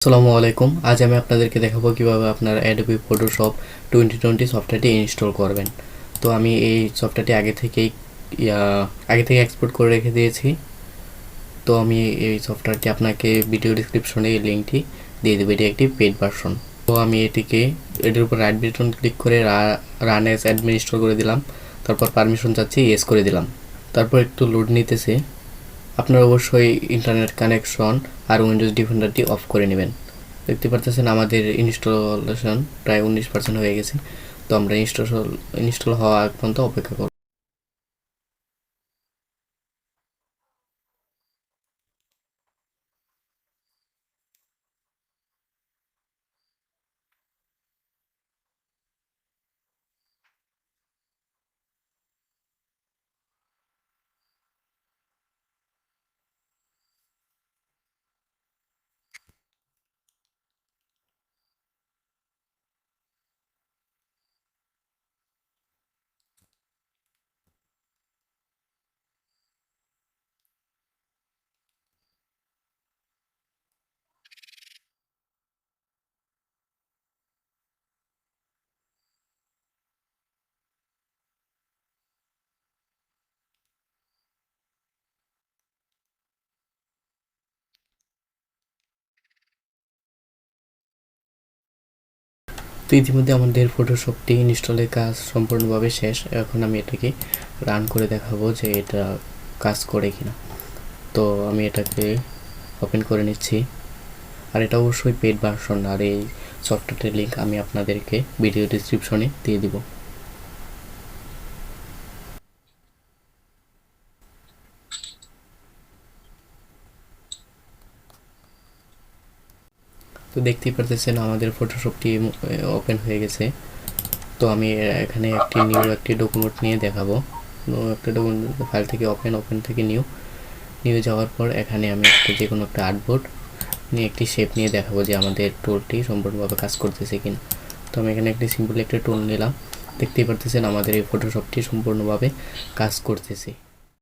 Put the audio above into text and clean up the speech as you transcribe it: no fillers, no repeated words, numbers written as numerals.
আসসালামু আলাইকুম। আজ আমি আপনাদেরকে দেখাবো কিভাবে আপনারা Adobe Photoshop 2020 সফটওয়্যারটি ইনস্টল করবেন। তো আমি এই সফটওয়্যারটি আগে থেকে এক্সপোর্ট করে রেখে দিয়েছি। তো আমি এই সফটওয়্যারটি আপনাকে ভিডিও ডেসক্রিপশনে এই লিঙ্কটি দিয়ে দেবো। এটি একটি পেইড ভার্সন। তো আমি এটির উপর রাইট বাটন ক্লিক করে রান অ্যাজ অ্যাডমিন ইনস্টল করে দিলাম। তারপর পারমিশন চাচ্ছি, ইয়েস করে দিলাম। তারপর একটু লোড নিতেছে। আপনারা অবশ্যই ইন্টারনেট কানেকশন আর উইন্ডোজ ডিফেন্ডারটি অফ করে নেবেন। দেখতে পাচ্ছেন আমাদের ইনস্টলেশন প্রায় 19% হয়ে গেছে। তো আমরা ইনস্টল হওয়া আগ পর্যন্ত অপেক্ষা করব। তো ইতিমধ্যে আমাদের ফটোশপটি ইনস্টলের কাজ সম্পূর্ণভাবে শেষ। এখন আমি এটাকে রান করে দেখাবো যে এটা কাজ করে কিনা। তো আমি এটাকে ওপেন করে নিচ্ছি। আর এটা অবশ্যই পেইড ভার্সন। আর এই সফটওয়্যারটির লিঙ্ক আমি আপনাদেরকে ভিডিও ডেসক্রিপশনে দিয়ে দিব। তো দেখতেই পারতেছেন আমাদের ফটোশপটি ওপেন হয়ে গেছে। তো আমি এখানে একটি ডকুমেন্ট নিয়ে দেখাবো। একটা ডকুমেন্ট ফাইল থেকে ওপেন থেকে নিউ যাওয়ার পর এখানে আমি যে কোনো একটা আর্টবোর্ড নিয়ে একটি শেপ নিয়ে দেখাবো যে আমাদের টুলটি সম্পূর্ণভাবে কাজ করতেছে কিনা। তো আমি এখানে সিম্পল একটা টুল নিলাম। দেখতেই পারতেছেন আমাদের এই ফটোশপটি সম্পূর্ণভাবে কাজ করতেছে।